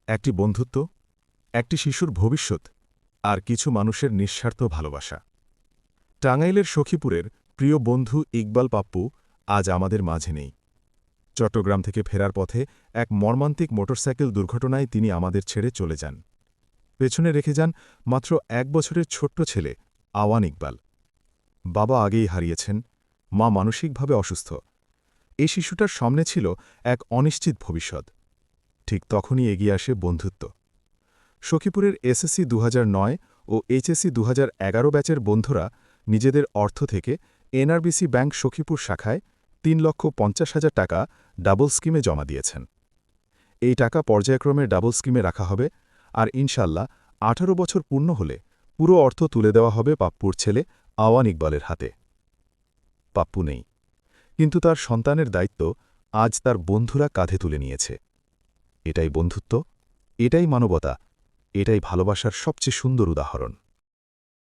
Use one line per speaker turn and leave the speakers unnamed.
একটি বন্ধুত্ব, একটি শিশুর ভবিষ্যৎ আর কিছু মানুষের নিঃস্বার্থ ভালোবাসা। টাঙ্গাইলের সখীপুরের প্রিয় বন্ধু ইকবাল পাপ্পু আজ আমাদের মাঝে নেই। চট্টগ্রাম থেকে ফেরার পথে এক মর্মান্তিক মোটরসাইকেল দুর্ঘটনায় তিনি আমাদের ছেড়ে চলে যান। পেছনে রেখে যান মাত্র ১ বছরের ছোট্ট ছেলে আওয়ান ইকবাল। বাবা আগেই হারিয়েছেন, মা মানসিকভাবে অসুস্থ। এই শিশুটার সামনে ছিল এক অনিশ্চিত ভবিষ্যৎ। ঠিক তখনই এগিয়ে আসে বন্ধুত্ব। সখীপুরের এসএসসি ২০০৯ ও এইচএসসি ২০১১ ব্যাচের বন্ধুরা নিজেদের অর্থ থেকে এনআরবিসি ব্যাংক সখীপুর শাখায় ৩,৫০,০০০ টাকা ডাবল স্কিমে জমা দিয়েছেন। এই টাকা পর্যায়ক্রমে ডাবল স্কিমে রাখা হবে আর ইনশাল্লাহ ১৮ বছর পূর্ণ হলে পুরো অর্থ তুলে দেওয়া হবে পাপ্পুর ছেলে আওয়ান ইকবালের হাতে। পাপ্পু নেই, কিন্তু তার সন্তানের দায়িত্ব আজ তার বন্ধুরা কাঁধে তুলে নিয়েছে। এটাই বন্ধুত্ব, এটাই মানবতা, এটাই ভালোবাসার সবচেয়ে সুন্দর উদাহরণ।